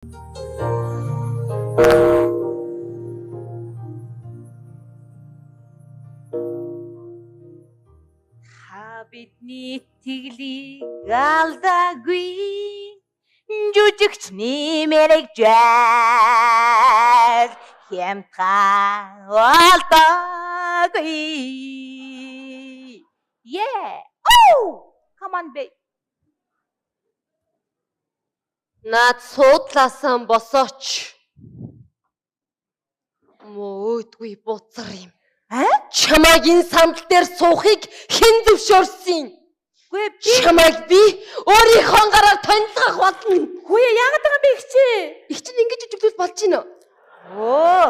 Бидний итгэлийг алдаагүй жүжигч нэмэрэгжээл хямдхан алдаагүй. Yeah! Oh! Come on, babe. Наад суудлаасан босооч. Муу өөдгүй буцар юм. Чамайг энэ сандал дээр суухыг хэн зөвшөөрсөн? Гүй би чамайг би өөрийнхөө гараар тонцгох болно. Хүү яагаад байгаа бэ ихчээ? Их чинь ингэж жүжиглүүл болж гинэ. Оо,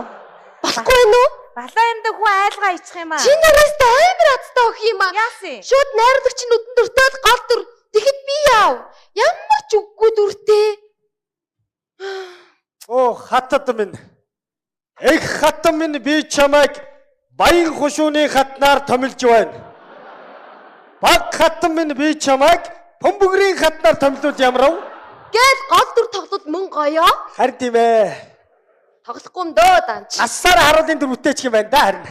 болохгүй юм уу? балаа юмдаг хүү айлгаа ичих юм аа. Чи нараас амар азтай өгөх юм аа. Яасан? Шууд найрлагч нь нүдэн дүртээд гол дүр. Тэгэхэд би яав? Ямар ч үггүй дүртэй. Оо хатад минь. Эх хатан минь би чамайг баян хушууны хатнаар томилж байна. Баг хатан минь би чамайг бөмбөгрийн хатнаар томилуул ямар ав? Гэл гол дүр тоглол мөн гоё. Харин тийм ээ. Тоглохгүй юм дөө данч. Асаар харуулын дүр үтээчих юм байна да харин.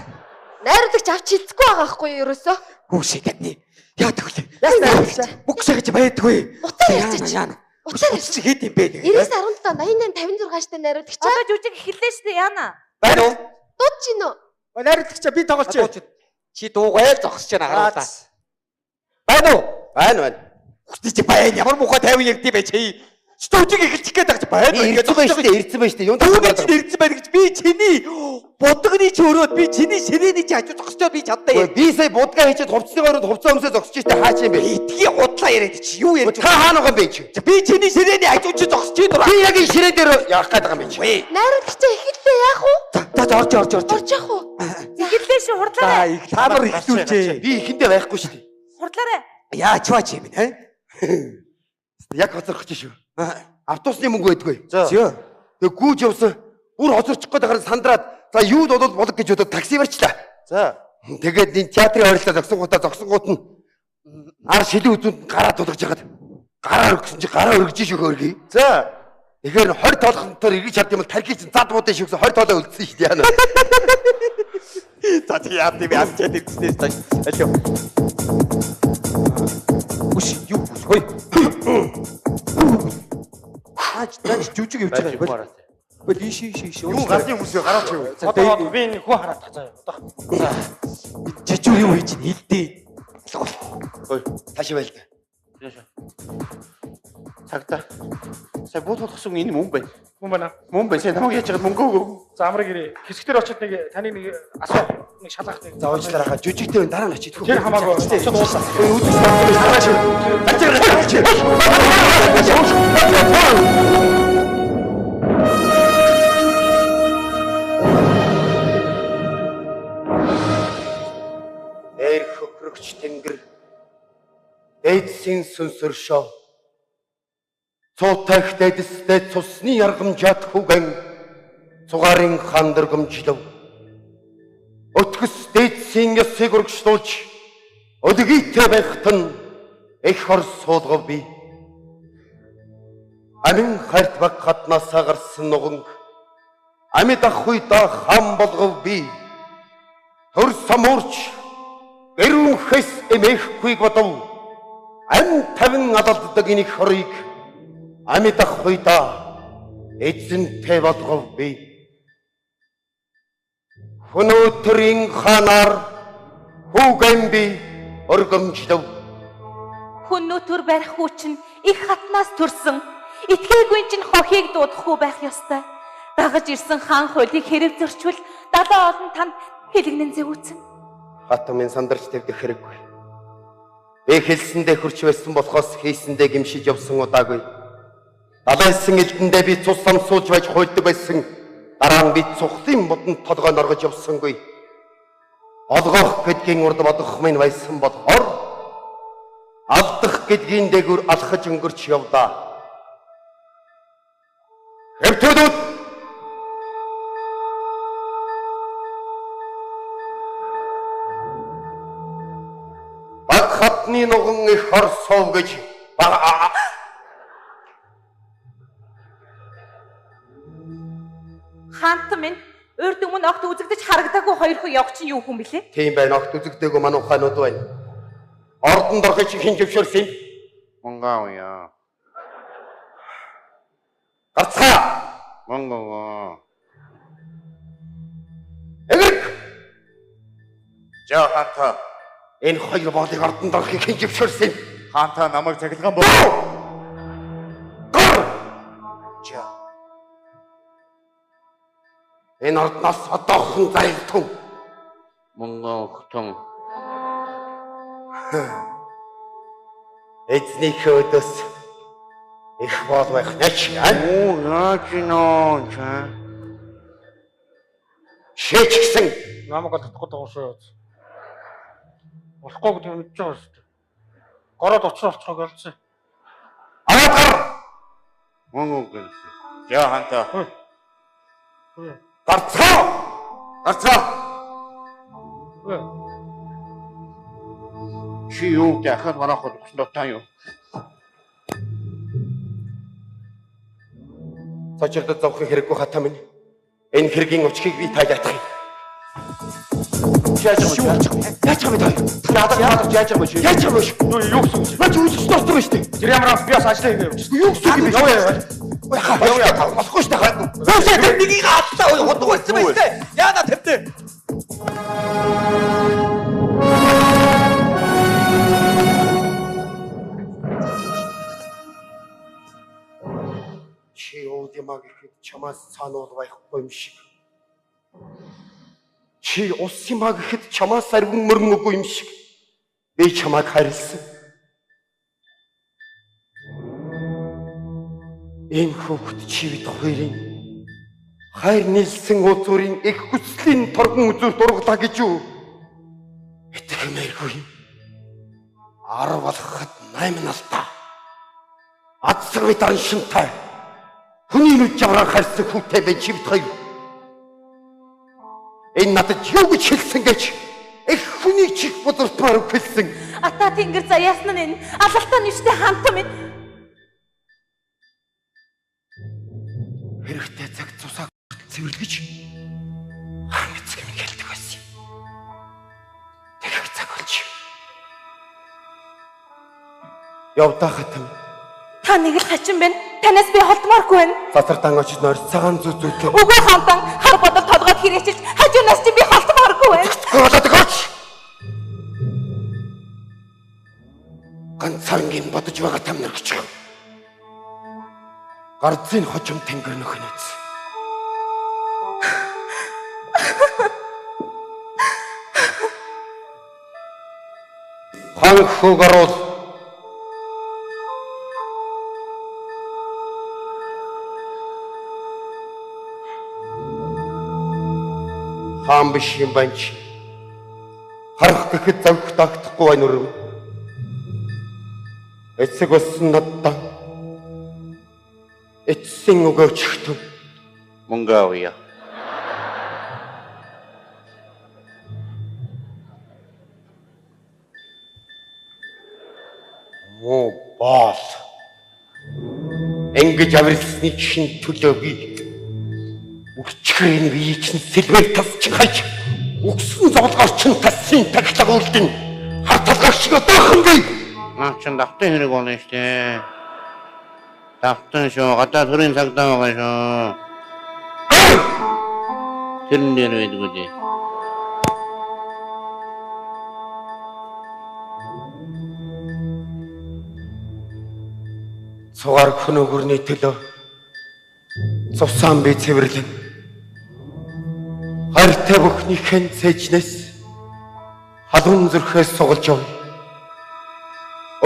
Найрлагч авч хэлцэхгүй байгаа хгүй юу ерөөсөө. Хүүшээ гэдний. Яадаг вэ? Яасан? Бүгсээ гэж байдгүй. Утаа ярьчих. Утаа ярьчих хэд юм бэ? 97 88 56 штэ найруулагч. Одоо жүжиг эхэллээ штэ яана. Байна уу? Дууд чинь үү? Найруулагч би тоглож байна. Чи дуугаар зогсож байна харуулаа. Байна уу? Байна. Хүртээ чи байна. Ямар муухай 50 ярьдээ бэ чи? Студиг эхэлчих гээд байгаа чи байна. Ирсэн байж тээ, ирсэн байж тээ. Юунд ирсэн байна гэж би чиний будганы ч өрөөд би чиний ширээний чи хажуу зогсчоод би чаддаа. би сая будгаа хийчихэд хувцсны ороод хувцас өмсөө зогсож штэ хаач юм бэ? Итгий худлаа яриад чи юу ярьж Та хаана байгаа юм бэ чи? би чиний ширээний хажуу чи зогсож байна. Би яг энэ ширээ дээр явах гээд байгаа юм чи. Найруулагч эхэллээ яах вэ? За орж. Орж яах вэ? Эхэллээ ши хурдлаарай. Та нар ихлүүлжээ. Би ихэндээ байхгүй штэ. Хурдлаарай. Яач бач юм бэ? Яг хоцорч шүү. Автобусны мөнгө байдгүй. Зөө. Тэг гүүж явсан. Бүр хоцорчих гээд байгаа сандраад за юуд болов болог гэж бодоод такси барьчлаа. За. Тэгээд энэ театрын ойрлоо зогсонгууд нь ар шилэн үзүүнд гараа тулгаж ягаад гараа өргөсөн чи гараа өргөж шүү хөргий. За. Тэгэхээр 20 тоолохонтоор эргэж чад юм бол тархич зад муудын шигсэн 20 тоолоо үлдсэн шүү дээ яана. За тий яа тийм яа чад ирсэн тааш. Алло. Үш юу хой. Аач жүжиг явж байгаа юм байна. Бэл иш. Юу газны хүмүүсээ гараач юу. Одоо би энэ хүү хараад тацаа. За. Жижиг юу хийж хэлдээ. Ой, тааш байл. Цагта. Сая буудуулсан энэ мөнгө байна. Мөн байна. Мөн байна. Сая намайг яаж чад мөнгө өгөө. За амраг ирээ. Хэсэгтэр очиод нэг таны нэг асуу нэг шалгах нэг. За уучлаарай хаа жүжигтэй дараа нь очиж идэх. Тэр хамаагүй. Очиод уулаа. Үүдээс гараач. Эр хөхрөгч тэнгэр дээдсийн сүнсөр шоо цуутайх дэдэстэй цусны яргамжаат хүгэн цугарын хандэргэмжлөв өтгөс дээдсийн ясыг өргөжлүүлж өлгийтэй байхад нь эх хор суулгав би амин харт баг хатнасаа гарсан нуган амьд ахуйда хам болгов би төр самуурч гэрүүнхэс эмээхгүйг бодов ам тавин алалддаг энэ хорыг амьд ахуйда эзэнтэй болгов би өнөөдрийн ханаар хүүгэн би өргөмжлөв Хүннүтөр барих хүчин их хатнаас төрсөн. Итгээгүй чинь хохийг дуудахгүй байх ёстой. Дагаж ирсэн хаан хуулийг хэрэг зөрчвөл далаа олон танд хэлэгнэн зэвүүцэн. Хатан минь сандарч тавьдах хэрэггүй. Би хэлсэндээ хурч байсан болохоос хийсэндээ гимшиж явсан удаагүй. Далайсан элдэндээ би цус самсуулж байж хуйлдаг байсан. Дараа нь би цухлын модонд толгой норгож явсангүй. Олгох гэдгийн урд бодох минь байсан болохоор алдах гэдгийн дээгүр алхаж өнгөрч явлаа. Хэвтүүд баг хатны нуган их хор сов гэж Хаантан минь урд өмнө огт үзэгдэж харагдаагүй хоёр хүн явж чинь юу хүн бэлээ? Тийм байна. Огт үзэгдээгүй манай ухаанууд байна. Ордонд орохыг хэн зөвшөөрсөн юм? Мангавья. Гарцгаа. Мангава. Эгэг. За ханта. Энэ хоёр боолыг ордонд орохыг хэн зөвшөөрсөн юм? Ханта намайг цахилгаан боо. За. Энэ ордноос одоохон зайлтун. Мангавтон. Эзнийхээ өдөөс их боол байх нач. Оо, наачноо. Шээчгсэн. Намайг татахгүй дуусаа. Болохгүй гэдэг мэдчихэж байгаа шүү дээ. Гороод уцаар олцохыг олцсон. Аваад гар. Мангав. За ханта. Гарцгаа. Гарцгаа. Чи юу дахиад манайхад өгсөн таа юу? Цочрод зовхыг хэрэггүй хатаа минь. Энэ хэргийн өчгийг би та яатах юм. Яаж юм бэ? Яаж юм бэ? Надад яаж юм бэ? Яаж юм бэ? Юу гэсэн үг? Наач үүсэж дууссан байна шүү дээ. Тэр ямар би бас ажиллаа хийгээ явж. Юу гэсэн юм бэ? Яваа. Болохгүй шүү дээ. Зөөсөө тэр нэгийг алдаа хутг байсан байх дээ. Яана тавьдээ. Чи уудимаг ихэд чамаас сануул байхгүй юм шиг. Чи ус юмаг ихэд чамаас арвин мөрмөгүй юм шиг. Би чамайг харилсан. Энэ хүүхэд чивд хоёрын хайр нийлсэн узуурын их хүслийн торгон үзүүр дурглаа гэж юу? Итгэмээргүй. 10 болоход 8 алтаа. Адсагвы даншинтай. Хүний нүд жавраар харьсан хүүтэй бай чивд хоёр. Энэ надад юу гэж хэлсэн гэж их хүний чих бодортмаар хэлсэн. Ата тэнгэр заяасан нь энэ алалтай ништэй хаантан минь. Хэрэгтэй цаг цусаа цэвэрлэж хаан эцэг юм хэлдэг байсан. Тэгэх цаг болж. Явдаа хатам. Та нэг л хачин байна. Танаас би холдмооргүй байна. Затартан очиж нойр цагаан зүүзүүтэй. Үгүй хаантан хар бодол толгойд хэрэгчилж хажуунаас чи би холдмооргүй байна. Голоод гоч. Ганцаарнгийн бодож байгаа там нар гэж. Гарцын хожим тэнгэр нөхнөөц. Хан хуугарууд хаан биш юм байна чи. Харах гэхэд завх тагтахгүй байна өрөв. Эцэг болсон надад эцсийн өгөөч хтү. Мангавья. Муу баал. Ингэж авирсны чин төлөө би өчгөрийн бие чинь сэлбэр тасч хайж өгсөн зовлогоор чин тассын тагтлаг үлдэн харталгах шиг одоохон би. Наачин давтан хэрэг болно штэ. Давтан шүү гадаа төрийн цагдаа байгаа шүү. Тэрэн дээр байдаг үү? Цугаар хөнөөгөрний төлөө цусаан би цэвэрлэн хайртай бүхнийхэн цэжнээс халуун зүрхээс сугалж явна.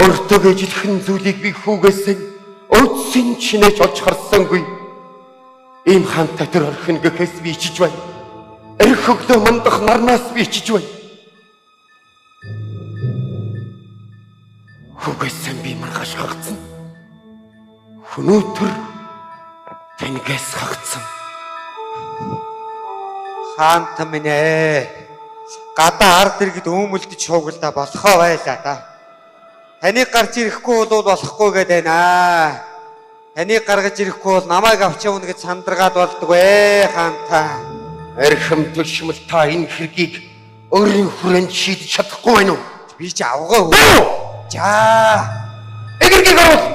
Өөртөө ижилхэн зүйлийг би хүүгээсэн өдсөн чинээж олж харсангүй. Ийм хаантай төр орхин гэхээс би ичиж байна. Эрх өглөө мандах нарнаас би ичиж байна. Хүүгээсэн би маргааш хагцсан. Өнөөдөр тэнгээс хагцсан. Хаантан минь ээ. Гадаа ард иргэд өөмөлдөж шуугалдаа болохоо байлаа да. Таныг гарч ирэхгүй бол болохгүй гээд байна. Таныг гаргаж ирэхгүй бол намайг авч явна гэж сандраад болдгоо хаантаа. Архим төшмөл та энэ хэргийг өөрийн хүрээнд шийдэж чадахгүй байна уу? Би ч авгаа хөө. За. Эгэргийг оруул.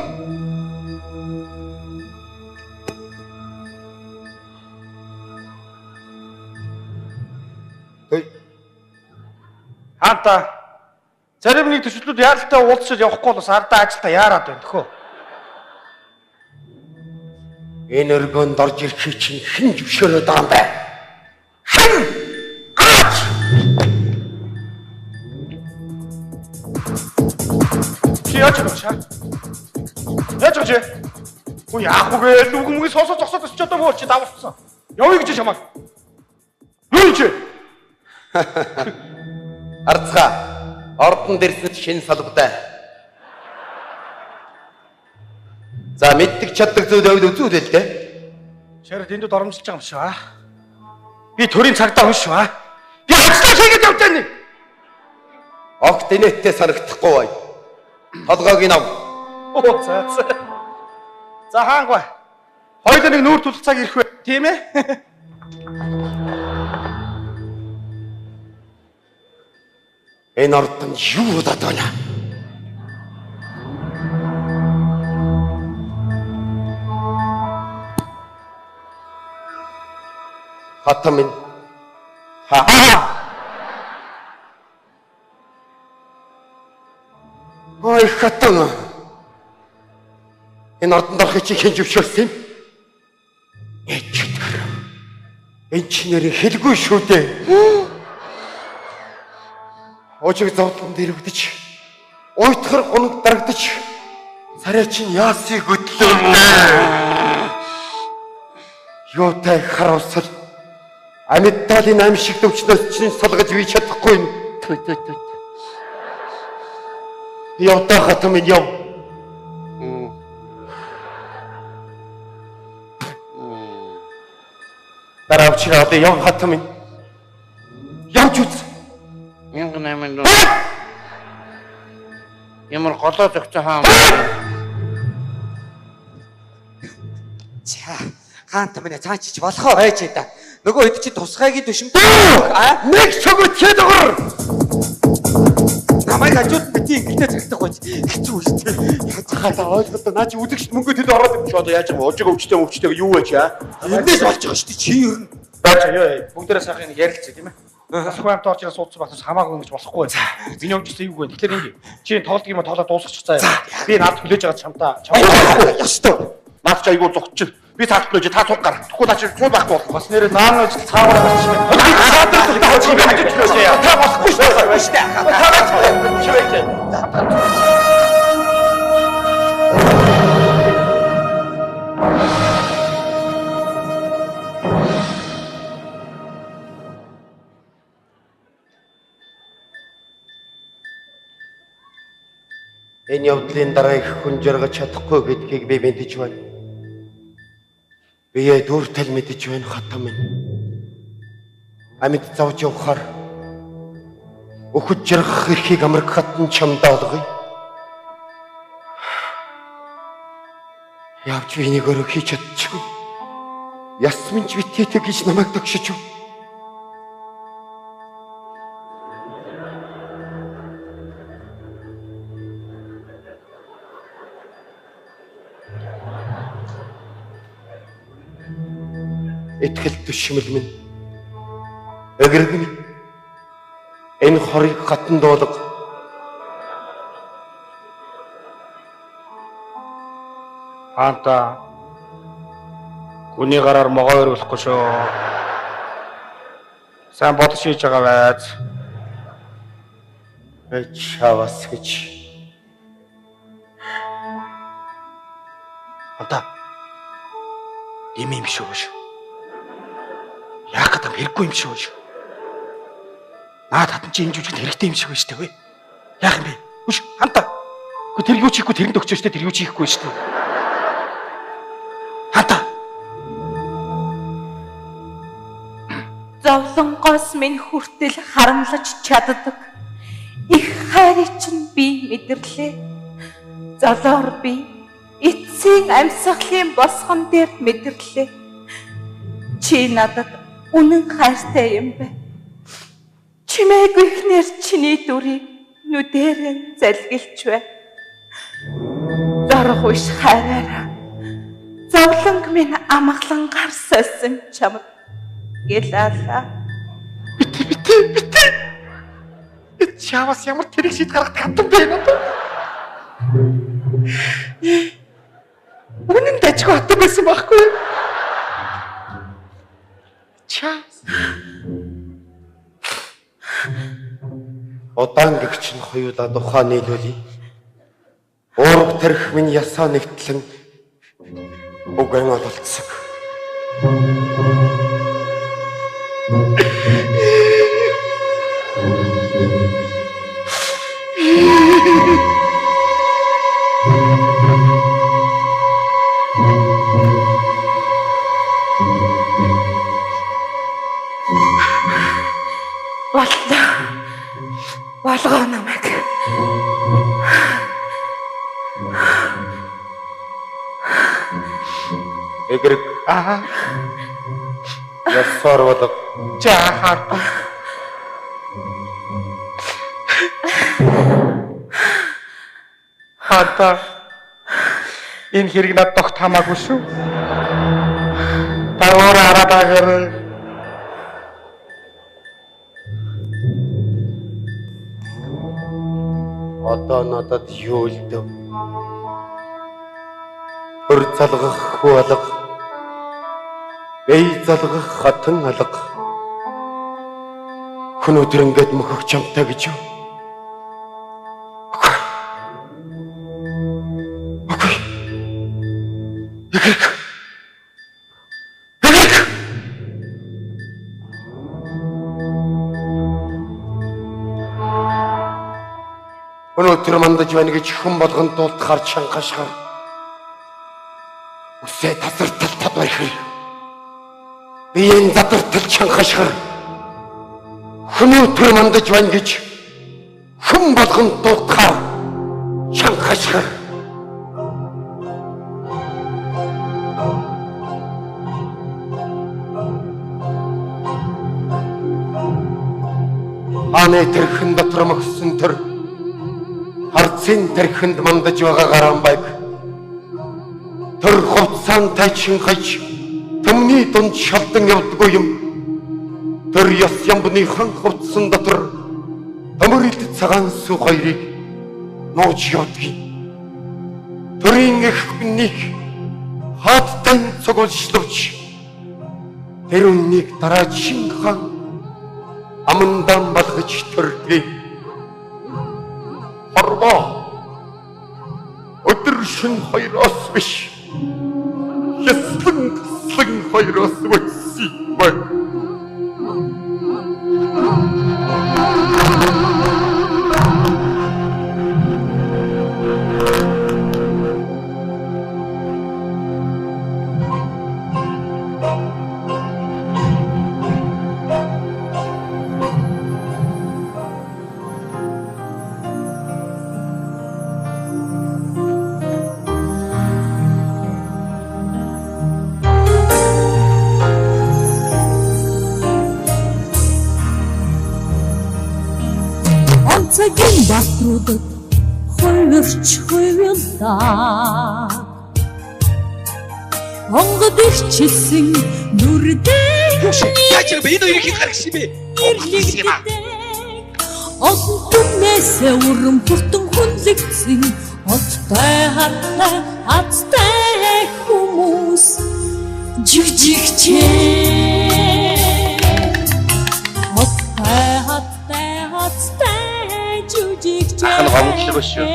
Хаанта зарим нэг төсөлтүүд яаралтай уулзаж явахгүй бол ардаа ажилдаа яарад байна төхөө. Энэ өргөнд орж ирэхийг чинь хэн зөвшөөрөөд байгаа юм бэ? Хэн? Аач! Чи яаж чаа? Яаж чаа? Уу яах вэ? Нүгмгийн сонсож зогсоод өсч одоо муу чи давалцсан. Явъя гэж чамаа. Юу чи? Арцгаа. Ордон дэрсэд шинэ салбартай. За мэддэг чаддаг зүйлүүд үзүүлээ л дээ. Шард энд доромжилж байгаа юм шиг аа. Би төрийн цагдаа хүн шүү аа. Би ажлаа хийгээд явж байна. Огт инээдтэй санагдахгүй бай. Толгойг нь ав. Оо за. За хаангүй. Хоёул нэг нүүр тулах цаг ирэх вэ? Тийм ээ? Энэ ордон юу удаад байна? Хатамын Ой хатам. Энэ ордонд орохыг чи хэн зөвшөөрсөн юм? Энэ чи нэрийн хэлгүй шүү дээ. Ожиг зовлон дэрвдэж, уйтхар гунаг дарагдаж, сарай чинь яасыг хөдлөө. Юутай харуулсал амьдталын амьшиг төвчнөөс чинь салгаж бий чадахгүй юм. Явтаа хатам минь яв. Дараавч одоо яв хатам минь. Явж үз. 1800 доо. Ямар голоо зөгцөө хаан. За, хаантаа минь цаачиж болохоо байж та. Нөгөө хэд чи тусгайгийн төшөмт Нэг цогт ხედгөр. намайг хажууд бити ингэлтэй цагтах байж хэцүү шүү дээ. Хатаа ойлголоо наа чи үзэгчд мөнгө төд ороод юм чи одоо яаж байгаа ожиг өвчтэй юу вэ чи аа? Эндээс болж байгаа шүү дээ. Чи ер нь Баач ёо бүгдээрээ сайхан ярилцъя тийм ээ. Асгүй амт орж ирээ суудсан багтас хамаагүй ингэж болохгүй байна. Миний өмчсөн юу вэ? Тэгэхээр ингэ. Чи тоглох юм тоглоод дуусгачих заяа. Би наад хүлээж байгаа чамтаа. ёстой. Наад чи айгуу зогч. Би таалт лөөж та цуг гар. Тэгвэл наа чи цуг байхгүй болох. Бас нэрээ наан ажил цаавар гарч байна. Та болохгүй шүү дээ. Баяж та. Чи вэ? Энэ явдлын дараа их хүн жаргаж чадахгүй гэдгийг би мэдэж байна. Би дүүртэл мэдэж байна хатам минь. Амьд завж явахаар өхөж жаргах эрхийг Америк хатан чамдаа олгоё. Явж би энийг өөрөө хийж чадчихгүй. Ясмин ч битээтэй гэж намайг тогшиж байна. Итгэл төшмөл минь эгэрэг минь энэ хорыг хатан дуулга Хаанта хүний гараар могоо өрөөлөхгүй шүү. Сайн бодож хийж байгаа байж. чавас гэж Хаанта ийм шүү. Яах гэдэг хэрэггүй юм шүү. Наад хатан чи энэ жүжигт хэрэгтэй юм шиг байна шүү дээ. Яах юм бэ? Үш хантаа. Гэхдээ тэр юу чихгүй тэрэнд өгчөө шүү дээ. Тэр юу чихгүй шүү дээ. Хантаа. Зовлонгоос минь хүртэл харамлаж чаддаг. Их хайрыг чинь би мэдэрлээ. Золоор би эц эцсийн амьсгалын босгон дээр мэдэрлээ. Чи надад үнэн хайртай юм бэ. Чимээгүй ихнэр чиний дүрийг нүдэрэн залгилж бай. Зарах уш хайраараа. Зовлонг минь амгалан гар сойсон чамд гэлаалаа. Бити. Чавас ямар тэрэг шийд гаргах хатан бэ надад. Үнэн дэжгүй хатан байсан байхгүй. Чавс. Удаан гэгч нь хоёулаа тухайн нийлүүлээ. Уурга тэрх минь ясаа нэгтлэн угэн ололцсон. Болгоо намайг. Эгрэг ясаар болог Жахаар. Хата энэ хэрэг надад тогт хамаагүй шүү. Та өөрөө хараагаар одоо надад юу илдэв? Хөр залгах хүү алга, бэй залгах хатан алга. Хүн өдөр ингээд мөхөх чамтай гэж юу? Өнөөдөр мандаж байна гэж хүн болгонд дуулахаар чангашгаар үсээ тасартал табайхэр биеийн задартал чангашгаар өнөөдөр мандаж байна гэж хүн болгонд дуулахаар чангашгаар аны тэрхэн дотор мөксөн төр Харцын тэрхэнд мандаж байгаа гарамбайг тэр хувцаан тайчин хаж төмний дунд шалдан явдгүй юм. Тэр яс ямбныхан хувцсан дотор амрилт цагаан сүү хоёрыг нууж явдгийг. Төрийн их хүнийг хаадтай цогцолж тэр үннийг дараачин хан амандан болгож төрдгийг. Өдөр шин хоёроос биш яслан хоёроос үсий бай. Цагийн батруудад хувирч хувилаа Онгод ирчилсэн нүрдээ яаж юм бэ? Энэ хоёрыг хэн гаргасан юм бэ? Олон түнээсээ урам хүртэн хүнлэгдсэн Оттой хаттай хүмүүс жигжигчээ Оттой хаттай Ахын гомдлог шүү.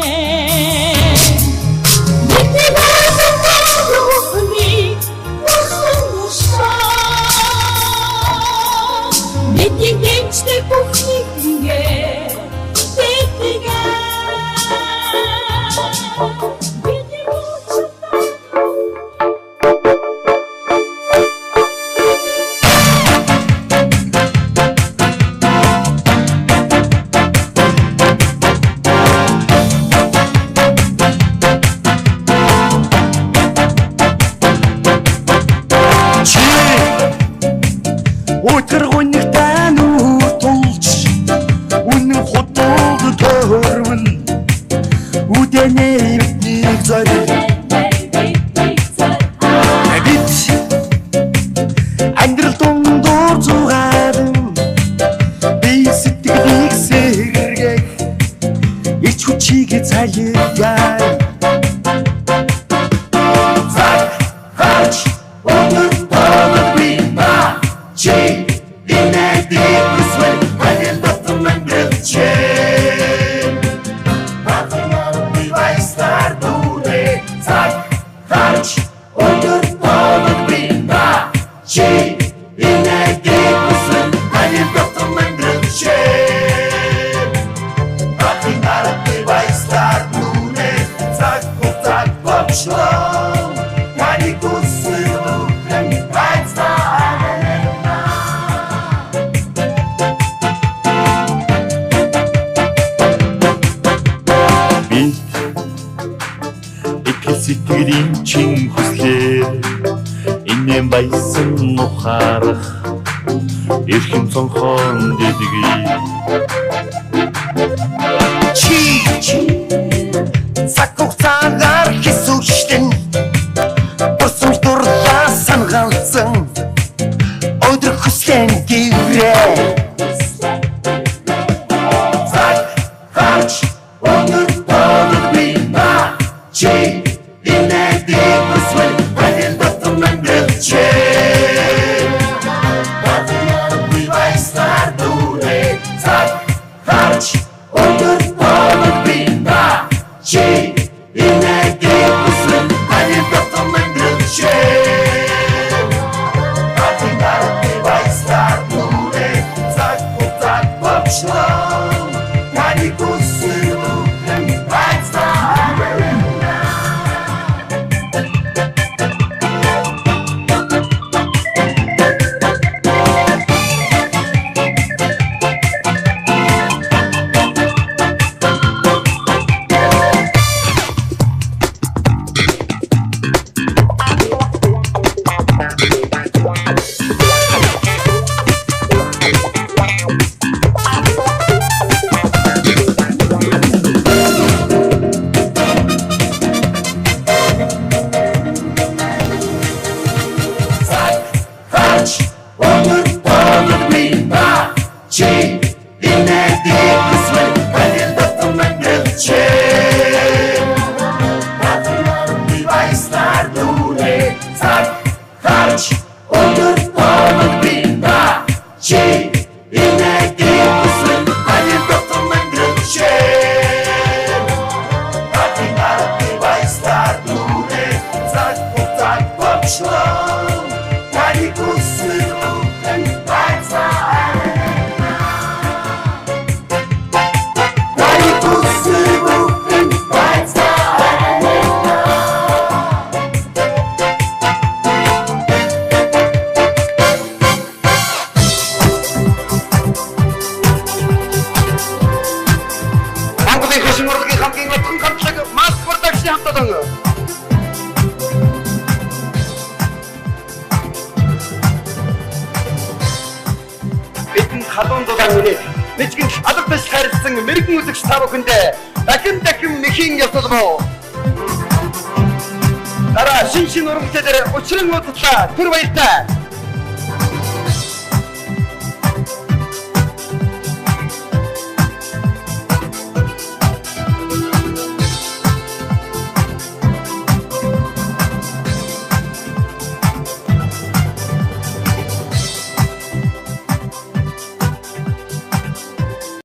Өтөргөнийгтэй нүр тулж үнэн хотод төрвөн үдэнэ нэг зориг бид амьдрал дундуур зугаад би сэтгэлийг сэргээх ич хүчийг цайлгаа сэтгэлийн чин хүслээр инэм байсан мухарах эрхэм цонхон дэдгий чи сакуцагаар хисүүштэн босом дурлаа сангалсан өдөр хүслэн гэрээ халуун дугааны нэгэн албатай харилцсан мэрэгэн үзэгч та бүхэндээ дахин нэхийн ёслол. Дараа шин урагшлаар учран уудлаа түр баяртай.